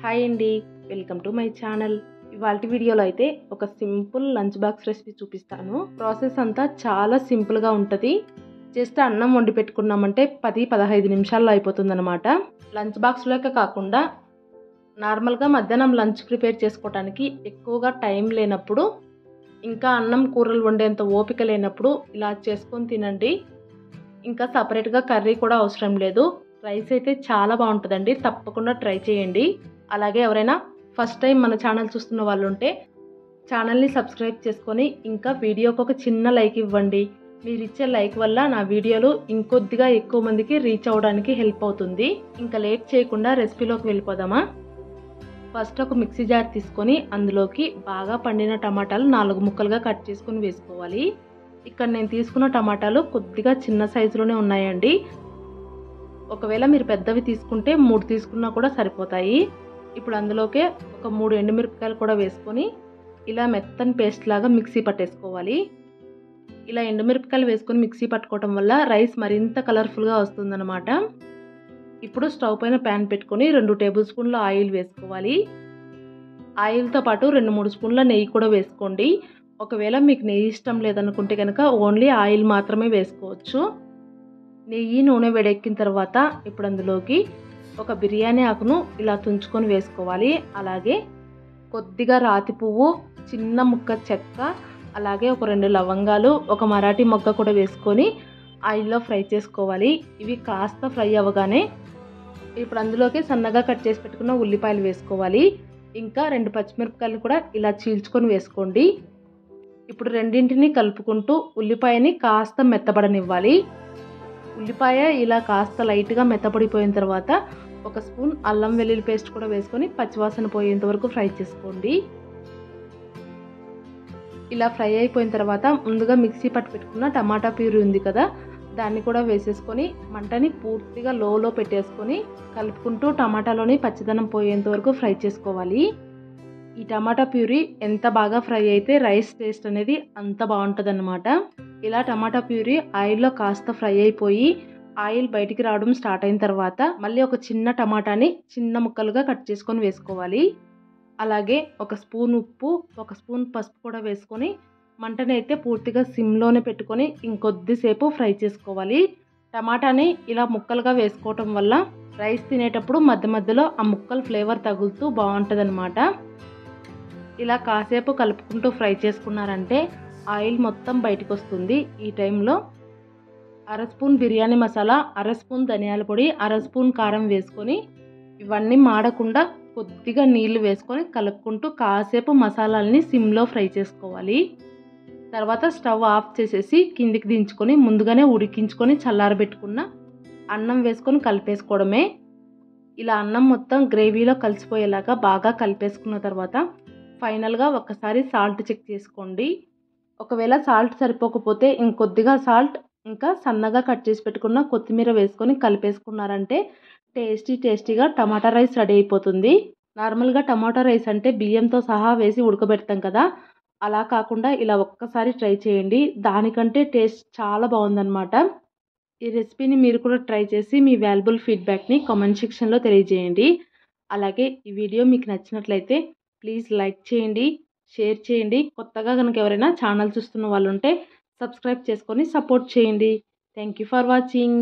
Hi అండి, welcome to my channel. ఇవాల్టి వీడియోలో అయితే ఒక సింపుల్ లంచ్ బాక్స్ రెసిపీ చూపిస్తాను. ప్రాసెస్ అంతా చాలా సింపుల్గా ఉంటుంది. జస్ట్ అన్నం వండి పెట్టుకున్నామంటే 10-15 నిమిషాల్లో అయిపోతుంది అనమాట. లంచ్ బాక్స్లోకే కాకుండా నార్మల్గా మధ్యాహ్నం లంచ్ ప్రిపేర్ చేసుకోవడానికి ఎక్కువగా టైం లేనప్పుడు, ఇంకా అన్నం కూరలు వండేంత ఓపిక లేనప్పుడు ఇలా చేసుకొని తినండి. ఇంకా సపరేట్గా కర్రీ కూడా అవసరం లేదు. రైస్ అయితే చాలా బాగుంటుందండి, తప్పకుండా ట్రై చేయండి. అలాగే ఎవరైనా ఫస్ట్ టైం మన ఛానల్ చూస్తున్న వాళ్ళు ఉంటే ఛానల్ని సబ్స్క్రైబ్ చేసుకొని ఇంకా వీడియోకి ఒక చిన్న లైక్ ఇవ్వండి. మీరు ఇచ్చే లైక్ వల్ల నా వీడియోలు ఇంకొద్దిగా ఎక్కువ మందికి రీచ్ అవ్వడానికి హెల్ప్ అవుతుంది. ఇంకా లేట్ చేయకుండా రెసిపీలోకి వెళ్ళిపోదామా. ఫస్ట్ ఒక మిక్సీ జార్ తీసుకొని అందులోకి బాగా పండిన టమాటాలు 4 ముక్కలుగా కట్ చేసుకొని వేసుకోవాలి. ఇక్కడ నేను తీసుకున్న టమాటాలు కొద్దిగా చిన్న సైజులోనే ఉన్నాయండి. ఒకవేళ మీరు పెద్దవి తీసుకుంటే 3 తీసుకున్నా కూడా సరిపోతాయి. ఇప్పుడు అందులోకే ఒక 3 ఎండుమిరపకాయలు కూడా వేసుకొని ఇలా మెత్తని పేస్ట్ లాగా మిక్సీ పట్టేసుకోవాలి. ఇలా ఎండుమిరపకాయలు వేసుకొని మిక్సీ పట్టుకోవటం వల్ల రైస్ మరింత కలర్ఫుల్గా వస్తుందన్నమాట. ఇప్పుడు స్టవ్ పైన ప్యాన్ పెట్టుకొని 2 టేబుల్ స్పూన్ల ఆయిల్ వేసుకోవాలి. ఆయిల్తో పాటు 2-3 స్పూన్ల నెయ్యి కూడా వేసుకోండి. ఒకవేళ మీకు నెయ్యి ఇష్టం లేదనుకుంటే కనుక ఓన్లీ ఆయిల్ మాత్రమే వేసుకోవచ్చు. నెయ్యి నూనె వేడెక్కిన తర్వాత ఇప్పుడు అందులోకి ఒక బిర్యానీ ఆకును ఇలా తుంచుకొని వేసుకోవాలి. అలాగే కొద్దిగా రాతి పువ్వు, చిన్న ముక్క చెక్క, అలాగే ఒక 2 లవంగాలు, ఒక మరాఠీ మొగ్గ కూడా వేసుకొని ఆయిల్లో ఫ్రై చేసుకోవాలి. ఇవి కాస్త ఫ్రై అవ్వగానే ఇప్పుడు అందులోకి సన్నగా కట్ చేసి పెట్టుకున్న ఉల్లిపాయలు వేసుకోవాలి. ఇంకా 2 పచ్చిమిరపకాయలు కూడా ఇలా చీల్చుకొని వేసుకోండి. ఇప్పుడు రెండింటిని కలుపుకుంటూ ఉల్లిపాయని కాస్త మెత్తబడనివ్వాలి. ఉల్లిపాయ ఇలా కాస్త లైట్గా మెత్తపడిపోయిన తర్వాత ఒక స్పూన్ అల్లం వెల్లుల్లి పేస్ట్ కూడా వేసుకొని పచ్చివాసన పోయేంత వరకు ఫ్రై చేసుకోండి. ఇలా ఫ్రై అయిపోయిన తర్వాత ముందుగా మిక్సీ పట్టి పెట్టుకున్న టమాటా ప్యూరీ ఉంది కదా, దాన్ని కూడా వేసేసుకొని మంటని పూర్తిగా లోలో పెట్టేసుకొని కలుపుకుంటూ టమాటాలోని పచ్చిదనం పోయేంత వరకు ఫ్రై చేసుకోవాలి. ఈ టమాటా ప్యూరీ ఎంత బాగా ఫ్రై అయితే రైస్ టేస్ట్ అనేది అంత బాగుంటుంది అన్నమాట. ఇలా టమాటా ప్యూరీ ఆయిల్లో కాస్త ఫ్రై అయిపోయి ఆయిల్ బయటికి రావడం స్టార్ట్ అయిన తర్వాత మళ్ళీ ఒక చిన్న టమాటాని చిన్న ముక్కలుగా కట్ చేసుకొని వేసుకోవాలి. అలాగే ఒక స్పూన్ ఉప్పు, ఒక స్పూన్ పసుపు కూడా వేసుకొని మంటని అయితే పూర్తిగా సిమ్లోనే పెట్టుకొని ఇంకొద్దిసేపు ఫ్రై చేసుకోవాలి. టమాటాని ఇలా ముక్కలుగా వేసుకోవటం వల్ల రైస్ తినేటప్పుడు మధ్య మధ్యలో ఆ ముక్కలు ఫ్లేవర్ తగులుతూ బాగుంటుంది అనమాట. ఇలా కాసేపు కలుపుకుంటూ ఫ్రై చేసుకున్నారంటే ఆయిల్ మొత్తం బయటకు వస్తుంది. ఈ టైంలో 1/2 స్పూన్ బిర్యానీ మసాలా, 1/2 స్పూన్ ధనియాల పొడి, 1/2 స్పూన్ కారం వేసుకొని ఇవన్నీ మాడకుండా కొద్దిగా నీళ్లు వేసుకొని కలుపుకుంటూ కాసేపు మసాలాలని సిమ్లో ఫ్రై చేసుకోవాలి. తర్వాత స్టవ్ ఆఫ్ చేసేసి కిందికి దించుకొని ముందుగానే ఉడికించుకొని చల్లారబెట్టుకున్న అన్నం వేసుకొని కలిపేసుకోవడమే. ఇలా అన్నం మొత్తం గ్రేవీలో కలిసిపోయేలాగా బాగా కలిపేసుకున్న తర్వాత ఫైనల్గా ఒకసారి సాల్ట్ చెక్ చేసుకోండి. ఒకవేళ సాల్ట్ సరిపోకపోతే ఇంకొద్దిగా సాల్ట్, ఇంకా సన్నగా కట్ చేసి పెట్టుకున్న కొత్తిమీర వేసుకొని కలిపేసుకున్నారంటే టేస్టీగా టమాటా రైస్ రెడీ అయిపోతుంది. నార్మల్గా టమాటా రైస్ అంటే బియ్యంతో సహా వేసి ఉడకబెడతాం కదా, అలా కాకుండా ఇలా ఒక్కసారి ట్రై చేయండి. దానికంటే టేస్ట్ చాలా బాగుందన్నమాట. ఈ రెసిపీని మీరు కూడా ట్రై చేసి మీ వాల్యుబుల్ ఫీడ్బ్యాక్ని కామెంట్ సెక్షన్లో తెలియజేయండి. అలాగే ఈ వీడియో మీకు నచ్చినట్లయితే ప్లీజ్ లైక్ చేయండి, షేర్ చేయండి. కొత్తగా కనుక ఎవరైనా ఛానల్ చూస్తున్న వాళ్ళు ఉంటే సబ్స్క్రైబ్ చేసుకొని సపోర్ట్ చేయండి. Thank you for watching.